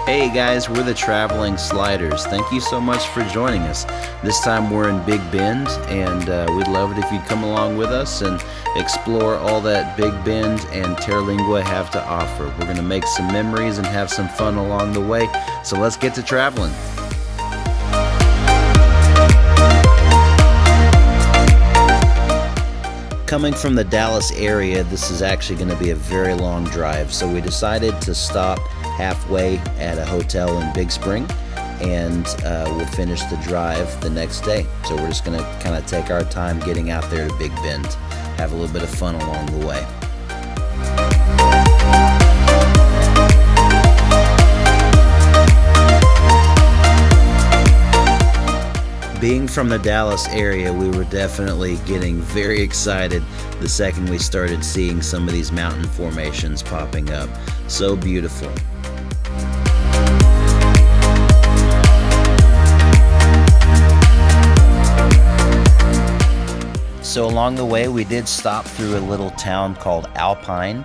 Hey guys, we're the Traveling Sliders. Thank you so much for joining us. This time we're in Big Bend, and we'd love it if you'd come along with us and explore all that Big Bend and Terlingua have to offer. We're going to make some memories and have some fun along the way, so let's get to traveling. Coming from the Dallas area, this is actually going to be a very long drive, so we decided to stop halfway at a hotel in Big Spring, and we'll finish the drive the next day. So we're just going to kind of take our time getting out there to Big Bend, have a little bit of fun along the way. Being from the Dallas area, we were definitely getting very excited the second we started seeing some of these mountain formations popping up. So beautiful. So along the way, we did stop through a little town called Alpine.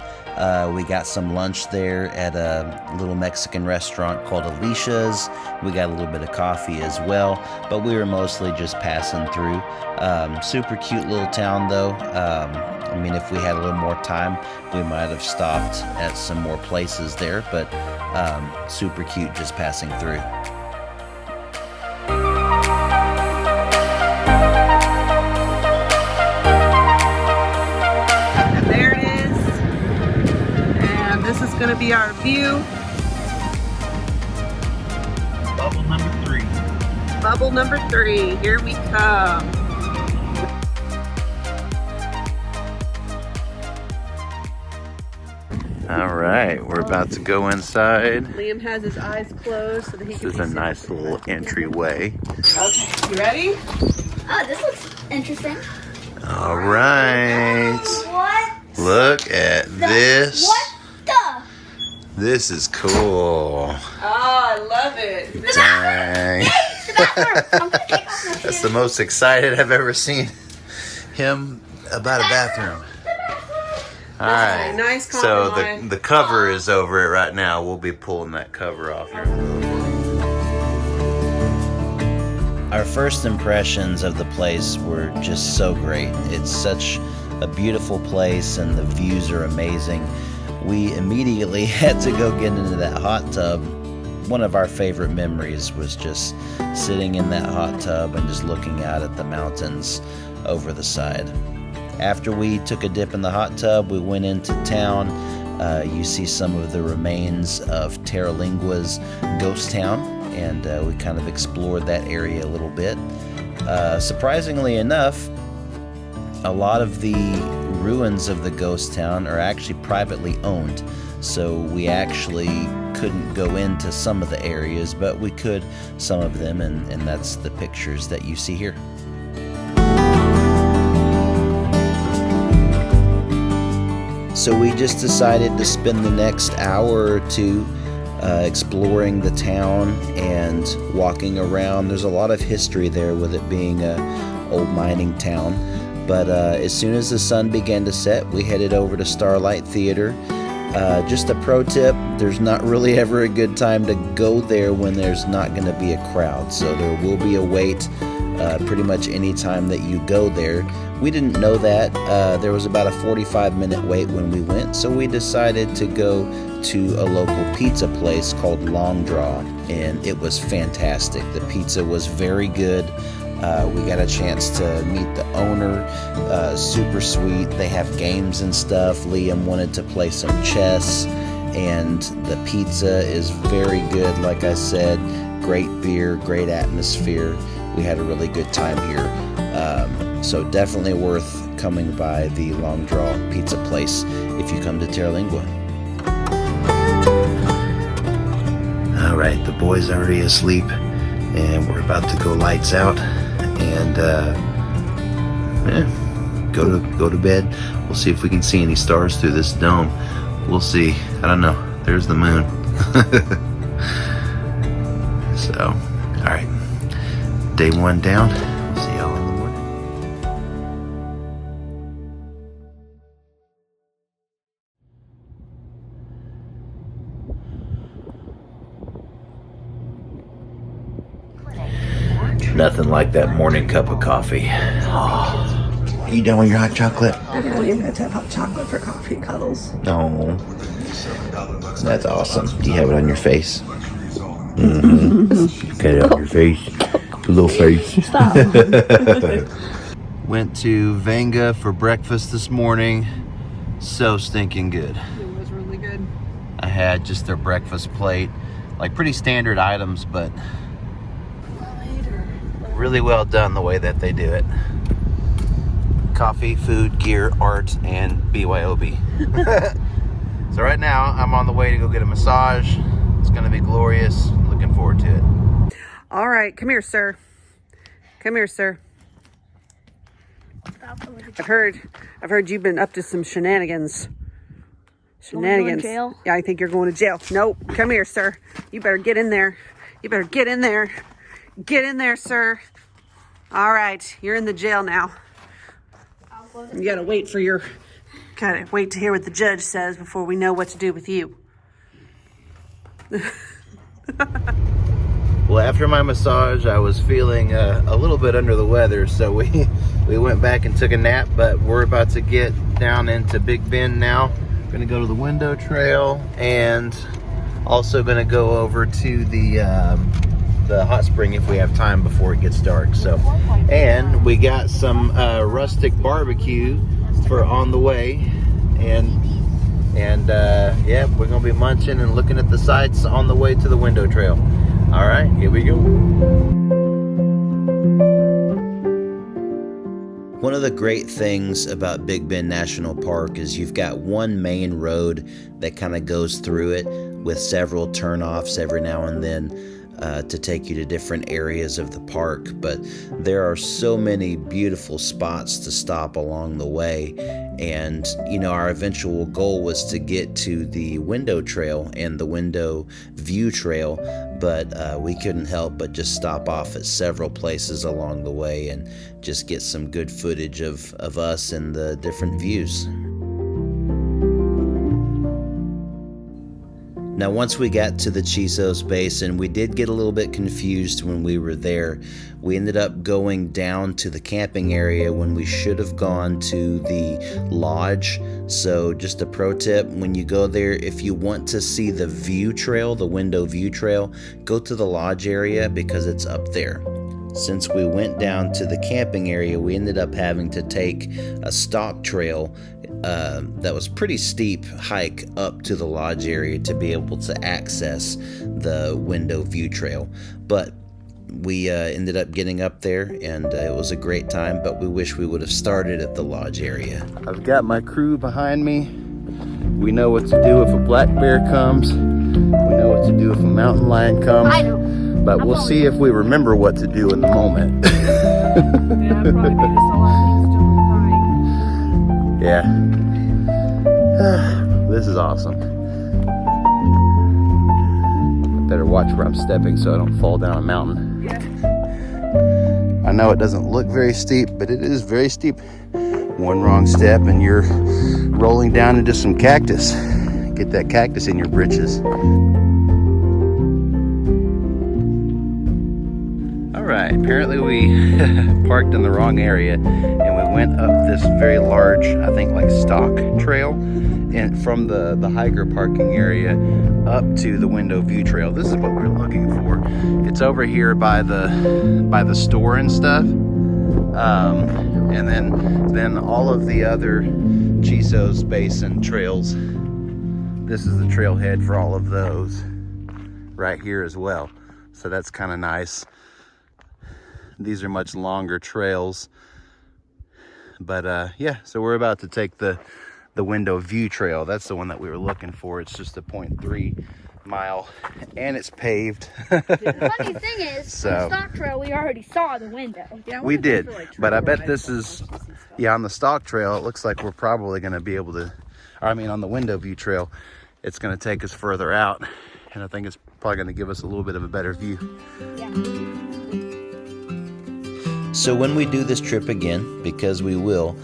We got some lunch there at a little Mexican restaurant called Alicia's. We got a little bit of coffee as well, but we were mostly just passing through. Super cute little town though. I mean, if we had a little more time, we might have stopped at some more places there, but super cute just passing through. This is going to be our view. Bubble number 3. Bubble number 3. Here we come. All right, we're about to go inside. Liam has his eyes closed so that he can see. This is a nice little entryway. Okay, you ready? Oh, this looks interesting. All right. What? Look at this. What the? This is cool. Oh, I love it. Dang. The bathroom. I'm gonna take off my shoes. That's the most excited I've ever seen him about a bathroom. All right. Nice So compromise. the cover is over it right now. We'll be pulling that cover off here. Our first impressions of the place were just so great. It's such a beautiful place and the views are amazing. We immediately had to go get into that hot tub. One of our favorite memories was just sitting in that hot tub and just looking out at the mountains over the side. After we took a dip in the hot tub, we went into town. You see some of the remains of Terlingua's ghost town, and we kind of explored that area a little bit. Surprisingly enough, a lot of the ruins of the ghost town are actually privately owned, so we actually couldn't go into some of the areas, but we could some of them, and that's the pictures that you see here. So we just decided to spend the next hour or two exploring the town and walking around. There's a lot of history there with it being an old mining town. But as soon as the sun began to set, we headed over to Starlight Theater. Just a pro tip, there's not really ever a good time to go there when there's not going to be a crowd. So there will be a wait pretty much any time that you go there. We didn't know that. There was about a 45-minute wait when we went, so we decided to go to a local pizza place called Long Draw, and it was fantastic. The pizza was very good. We got a chance to meet the owner, super sweet. They have games and stuff. Liam wanted to play some chess, and the pizza is very good. Like I said, great beer, great atmosphere. We had a really good time here. So definitely worth coming by the Long Draw Pizza place if you come to Terlingua. All right, the boys are already asleep, and we're about to go lights out and go to bed. We'll see if we can see any stars through this dome. We'll see. I don't know. There's the moon. So, all right. Day 1 down. We'll see y'all in the morning. Nothing like that morning cup of coffee. You done with your hot chocolate? I don't even have to have hot chocolate for coffee, Cuddles. No. That's awesome. Do you have it on your face? Mm-hmm. Cut it on your face. Little face. Stop. Went to Venga for breakfast this morning. So stinking good. It was really good. I had just their breakfast plate. Like pretty standard items, but really well done the way that they do it. Coffee, food, gear, art, and BYOB. So right now, I'm on the way to go get a massage. It's gonna be glorious. Looking forward to it. All right, come here, sir. Come here, sir. I've heard you've been up to some shenanigans. Shenanigans. Jail? Yeah, I think you're going to jail. Nope. Come here, sir. You better get in there. You better get in there. Get in there, sir. All right, you're in the jail now. You gotta wait to hear what the judge says before we know what to do with you. Well, after my massage, I was feeling a little bit under the weather, so we went back and took a nap, but we're about to get down into Big Bend now. Gonna go to the window trail and also gonna go over to the hot spring if we have time before it gets dark. So, and we got some rustic barbecue for on the way, and yeah, we're gonna be munching and looking at the sights on the way to the window trail. All right, here we go. One of the great things about Big Bend National Park is you've got one main road that kind of goes through it with several turnoffs every now and then to take you to different areas of the park. But there are so many beautiful spots to stop along the way. And, you know, our eventual goal was to get to the window trail and the window view trail, but we couldn't help but just stop off at several places along the way and just get some good footage of us and the different views. Now, once we got to the Chisos Basin, we did get a little bit confused when we were there. We ended up going down to the camping area when we should have gone to the lodge. So just a pro tip, when you go there, if you want to see the view trail, the window view trail, go to the lodge area because it's up there. Since we went down to the camping area, we ended up having to take a stock trail that was pretty steep hike up to the lodge area to be able to access the window view trail. But we ended up getting up there, and it was a great time, but we wish we would have started at the lodge area. I've got my crew behind me. We know what to do if a black bear comes. We know what to do if a mountain lion comes. I don't. But we'll see if we remember what to do in the moment. Yeah, probably made us a lot of things still crying. Yeah. This is awesome. I better watch where I'm stepping so I don't fall down a mountain. Yeah. I know it doesn't look very steep, but it is very steep. One wrong step and you're rolling down into some cactus. Get that cactus in your britches. Alright, apparently we parked in the wrong area and we went up this very large, I think like stock trail, and from the hiker parking area up to the window view trail. This is what we're looking for. It's over here by the store and stuff. And then all of the other Chisos Basin trails. This is the trailhead for all of those right here as well. So that's kind of nice. These are much longer trails, but yeah, so we're about to take the window view trail. That's the one that we were looking for. It's just a 0.3 mile and it's paved. The funny thing is, So- on the stock trail, we already saw the window. Yeah, We did, for, like, but I trail bet rides this and is, stuff. yeah, on the stock trail, it looks like we're probably going to be able to, I mean, on the window view trail, it's going to take us further out, and I think it's probably going to give us a little bit of a better view. Yeah. So when we do this trip again, because we will,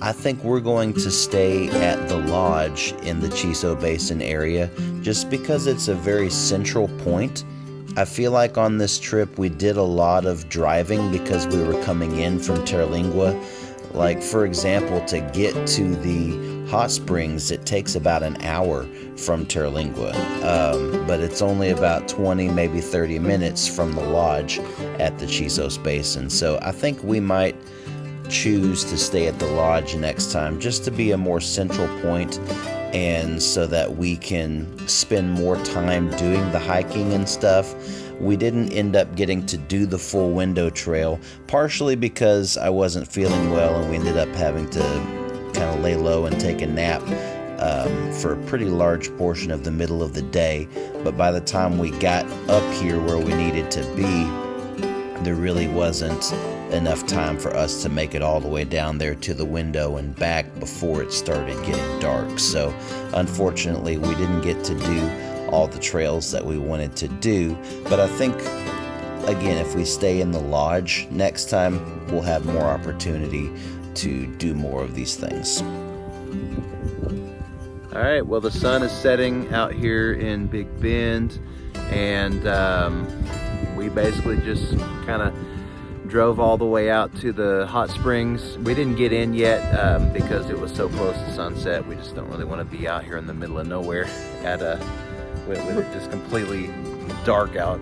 I think we're going to stay at the lodge in the Chiso Basin area just because it's a very central point I feel like on this trip we did a lot of driving because we were coming in from Terlingua. Like, for example, to get to the hot springs, it takes about an hour from Terlingua, but it's only about 20, maybe 30 minutes from the lodge at the Chisos Basin. So I think we might choose to stay at the lodge next time, just to be a more central point, and so that we can spend more time doing the hiking and stuff. We didn't end up getting to do the full window trail, partially because I wasn't feeling well and we ended up having to kind of lay low and take a nap for a pretty large portion of the middle of the day. But by the time we got up here where we needed to be, there really wasn't enough time for us to make it all the way down there to the window and back before it started getting dark. So unfortunately we didn't get to do all the trails that we wanted to do. But I think, again, if we stay in the lodge next time, we'll have more opportunity to do more of these things. All right, well, the sun is setting out here in Big Bend, and we basically just kind of drove all the way out to the hot springs. We didn't get in yet because it was so close to sunset. We just don't really want to be out here in the middle of nowhere at with it just completely dark out,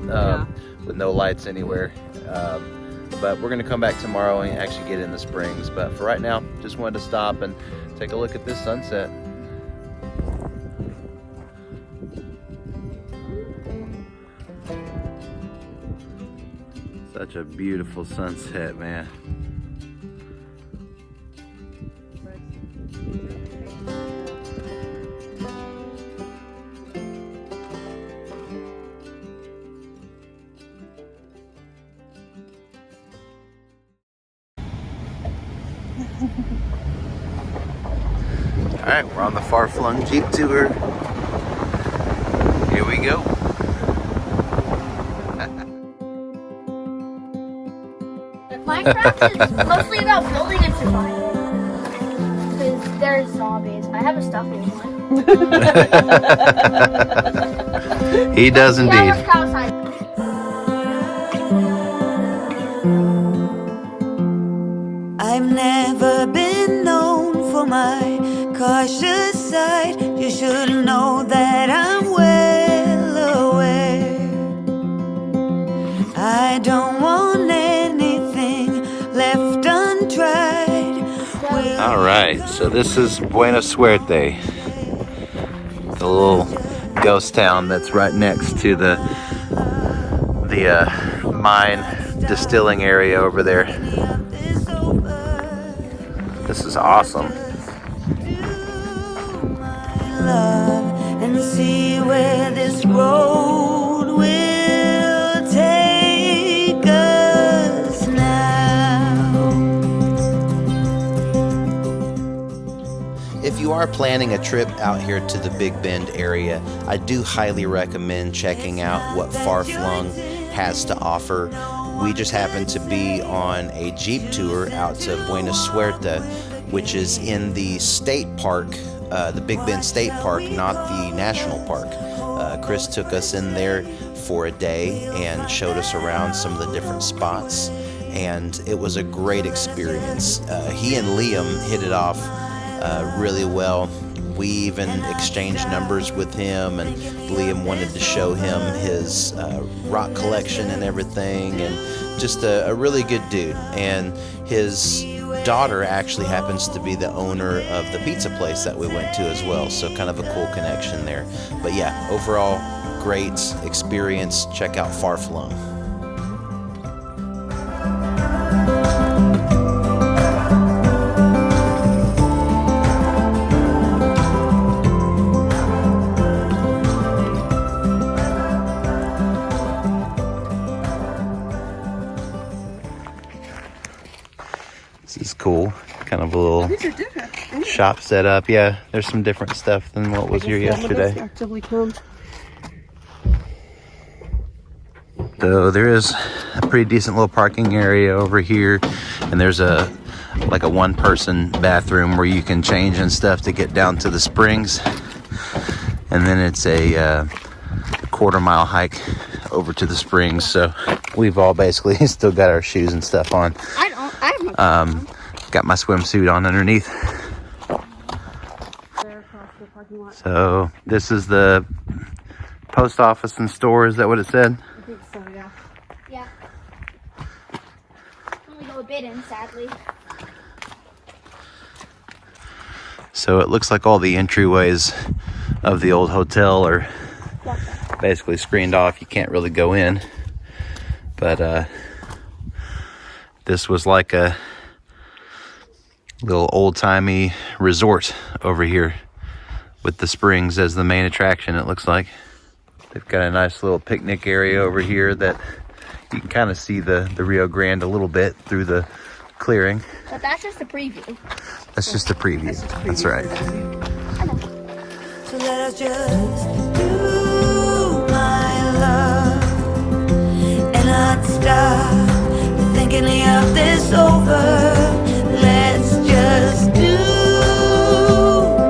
with no lights anywhere. But we're gonna come back tomorrow and actually get in the springs. But for right now, just wanted to stop and take a look at this sunset. Such a beautiful sunset, man. All right, we're on the far-flung Jeep tour. Here we go. Minecraft is mostly about building and surviving. Because there's zombies. I have a stuffy one. He does indeed. Yeah, let's go outside. I've never been known for my cautious side. You should know that I'm well aware. I don't want anything left untried. All right, so this is Buena Suerte, the little ghost town that's right next to the mine distilling area over there. This is awesome. Love and see where this road will take us now. If you are planning a trip out here to the Big Bend area, I do highly recommend checking out what Far Flung has to offer. We just happened to be on a Jeep tour out to Buena Suerte, which is in the state park, the Big Bend State Park, not the national park. Chris took us in there for a day and showed us around some of the different spots, and it was a great experience. He and Liam hit it off really well. We even exchanged numbers with him, and Liam wanted to show him his rock collection and everything, and just a really good dude. And his daughter actually happens to be the owner of the pizza place that we went to as well, so kind of a cool connection there. But yeah, overall, great experience. Check out Far Flung. This is cool. Kind of a little shop set up. Yeah, there's some different stuff than what was here yesterday. So there is a pretty decent little parking area over here, and there's a one-person bathroom where you can change and stuff to get down to the springs. And then it's a quarter-mile hike over to the springs. So we've all basically still got our shoes and stuff on. I have no Got my swimsuit on underneath. So this is the post office and store. Is that what it said? I think so, yeah. Yeah. Only go a bit in, sadly. So it looks like all the entryways of the old hotel are basically screened off. You can't really go in. But this was like a little old-timey resort over here with the springs as the main attraction, it looks like. They've got a nice little picnic area over here that you can kind of see the Rio Grande a little bit through the clearing. But that's just a preview. That's just a preview. That's right. So let us just do my love and not stop thinking of this over. Let's just do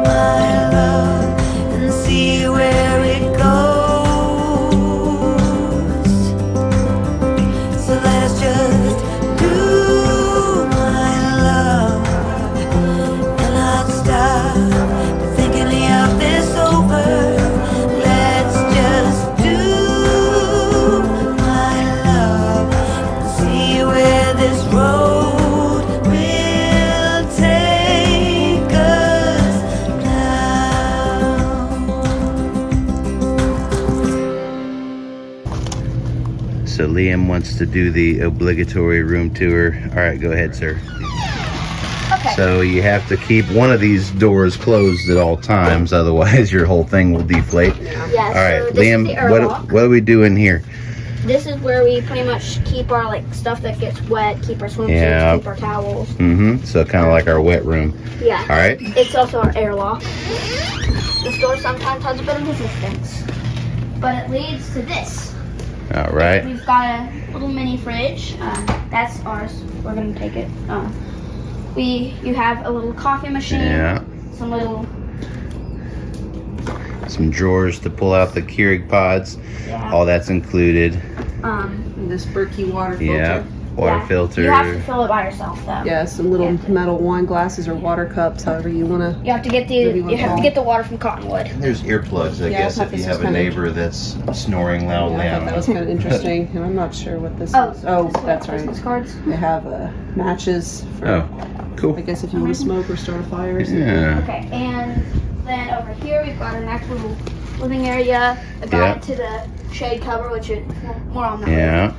my love and see where it goes. So let us just do my love and not stop thinking of this over. Let's just do my love and see where this road will take us now. So Liam wants to do the obligatory room tour. All right, go ahead, sir. Okay. So you have to keep one of these doors closed at all times, otherwise your whole thing will deflate. Yeah, All right, so this Liam, is the airlock. what do we do in here? This is where we pretty much keep our like stuff that gets wet, keep our swimsuits, Yeah. keep our towels. So kind of like our wet room. Yeah. All right. It's also our airlock. This door sometimes has a bit of resistance, but it leads to this. All right. We've got a little mini fridge. That's ours. We're gonna take it. You have a little coffee machine. Yeah. Some drawers to pull out the Keurig pods. Yeah. All that's included. And this Berkey water filter. Yeah. Water Yeah. filter. You have to fill it by yourself though. Yeah, some little Yeah. metal wine glasses or water cups, however you want to. You have to get the water from Cottonwood. There's earplugs, I Yeah, I guess, thought if this you was have a kinda- neighbor that's snoring loudly. Yeah, I thought that was kind of interesting, and I'm not sure what this is. Oh, that's right. Christmas cards. They have matches for, Oh, cool. I guess, if you want to smoke or start a fire or something. Yeah. Okay, and then over here we've got a nice little living area, a guide to the shade cover, which is more on that. Yeah.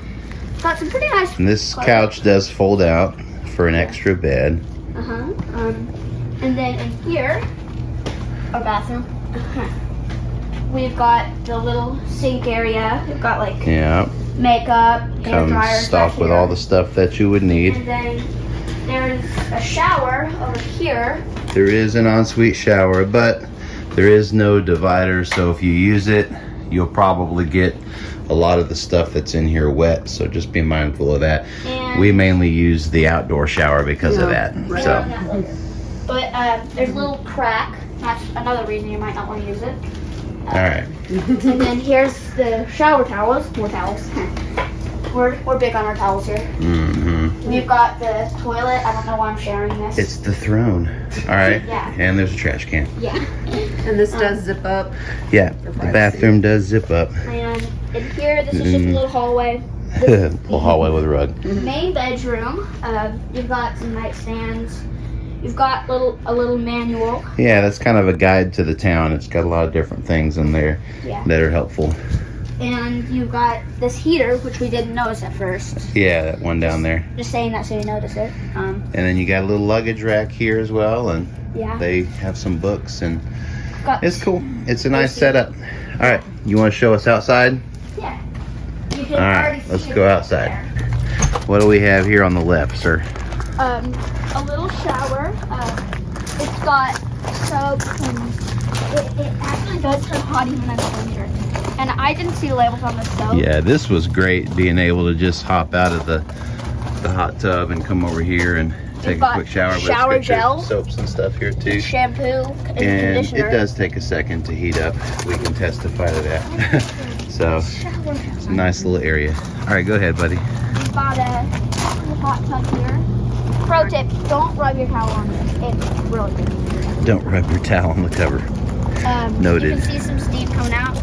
Got some pretty nice. And this couch does fold out for an extra bed. And then in here, our bathroom. We've got the little sink area. We've got like Yeah. makeup, hair Comes dryers stocked back with here. all the stuff that you would need. And then there's a shower over here. There is an ensuite shower, but there is no divider, so if you use it, you'll probably get a lot of the stuff that's in here wet, so just be mindful of that. And We mainly use the outdoor shower because of that. right. So But there's a little crack. That's another reason you might not want to use it. all right. And then here's the shower towels. More towels. We're big on our towels here. We've got the toilet. I don't know why I'm sharing this. It's the throne. All right. Yeah. And there's a trash can. Yeah. And this does zip up. Yeah. The bathroom does zip up. And in here, this is just a little hallway. Little hallway with a rug. Main bedroom. You've got some nightstands. You've got a little manual. Yeah, that's kind of a guide to the town. It's got a lot of different things in there that are helpful. And you've got this heater, which we didn't notice at first. Yeah, that one down there. Just saying that so you notice it. And then you got a little luggage rack here as well, and Yeah. they have some books, and Got, it's cool. It's a nice setup. All right, you want to show us outside? Yeah. You can All right, already let's see go it outside. there. What do we have here on the left, sir? A little shower. It's got soap and it actually does turn hot even in the winter. And I didn't see labels on the soap. Yeah, this was great, being able to just hop out of the hot tub and come over here and take a got quick shower. shower Let's get your gel. soaps and stuff here too. Shampoo and And conditioner. it does take a second to heat up. We can testify to that. So Shower it's a gel. nice little area. All right, go ahead, buddy. We got a hot tub here. Pro tip, don't rub your towel on this. It's really good. Don't rub your towel on the cover. Noted. You can see some steam coming out.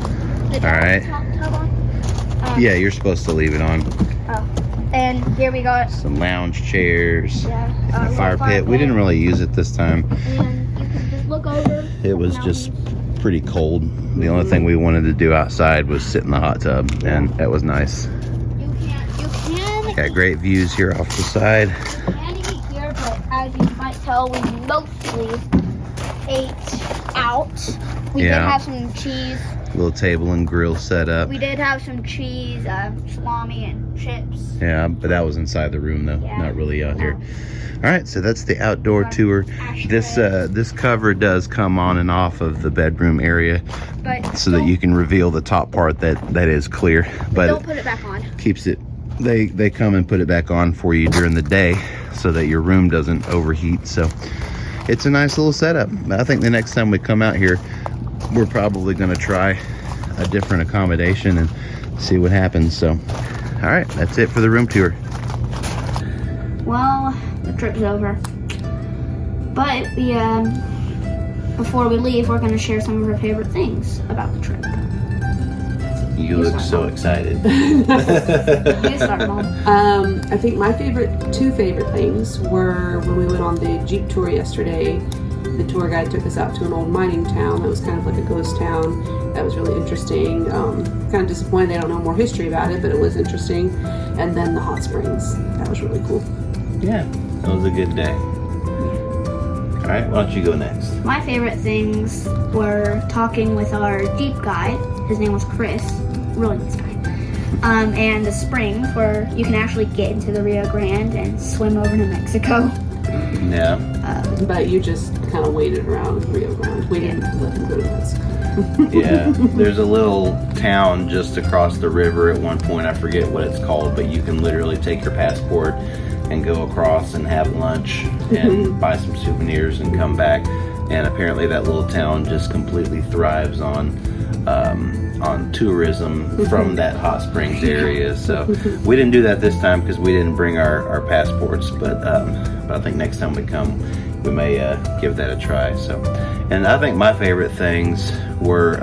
The All right. tub on. Yeah, you're supposed to leave it on. Oh. And here we got Some lounge chairs. yeah, A fire pit. We didn't really use it this time. And you can just look over. It was just pretty cold. The only thing we wanted to do outside was sit in the hot tub, and that was nice. You can Got great views here off the side. eat here, but as you might tell, we mostly ate out. We did Yeah. have some cheese. Little table and grill set up. We did have some cheese, salami, and chips. Yeah, but that was inside the room though, Yeah. not really out here. All right, so that's the outdoor tour. This cover does come on and off of the bedroom area, But so that you can reveal the top part that is clear. But don't put it back on. keeps it. They come and put it back on for you during the day, so that your room doesn't overheat. So it's a nice little setup. I think the next time we come out here, we're probably going to try a different accommodation and see what happens. So, all right, that's it for the room tour. Well, the trip's over. But we, before we leave, we're going to share some of our favorite things about the trip. You look so excited. You start, Mom. I think my two favorite things were when we went on the Jeep tour yesterday. The tour guide took us out to an old mining town that was kind of like a ghost town. That was really interesting. Kind of disappointed they don't know more history about it, but it was interesting. And then the hot springs. That was really cool. Yeah, that was a good day. All right, why don't you go next? My favorite things were talking with our Jeep guide. His name was Chris. Really nice guy. And the springs where you can actually get into the Rio Grande and swim over to Mexico. Yeah. But you just kind of waited around Rio Grande. We didn't let them go to Mexico. Yeah, there's a little town just across the river at one point. I forget what it's called, but you can literally take your passport and go across and have lunch and buy some souvenirs and come back. And apparently that little town just completely thrives on tourism from that hot springs area. So we didn't do that this time because we didn't bring our passports, but I think next time we come we may give that a try. So, and I think my favorite things were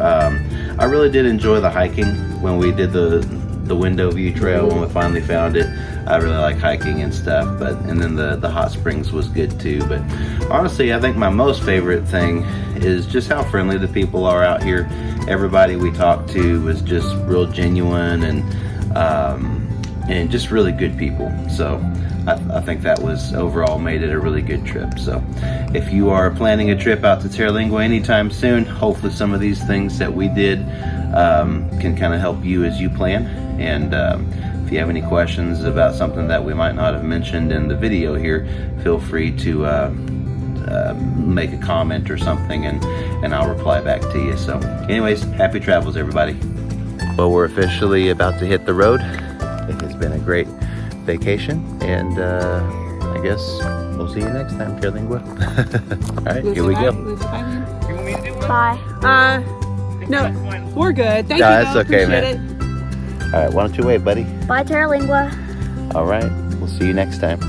I really did enjoy the hiking when we did the window view trail when we finally found it. I really like hiking and stuff, and then the hot springs was good too. But honestly, I think my most favorite thing is just how friendly the people are out here. Everybody we talked to was just real genuine and just really good people. So I think that was overall made it a really good trip. So if you are planning a trip out to Terlingua anytime soon, hopefully some of these things that we did can kind of help you as you plan. And if you have any questions about something that we might not have mentioned in the video here, feel free to make a comment or something, and I'll reply back to you. So anyways, happy travels, everybody. Well, we're officially about to hit the road. It has been a great vacation, and I guess we'll see you next time, Terlingua. All right, here we go. Bye. No, we're good. Thank you. That's though. okay, Appreciate man. All right, why don't you wait, buddy? Bye, Terlingua. All right, we'll see you next time.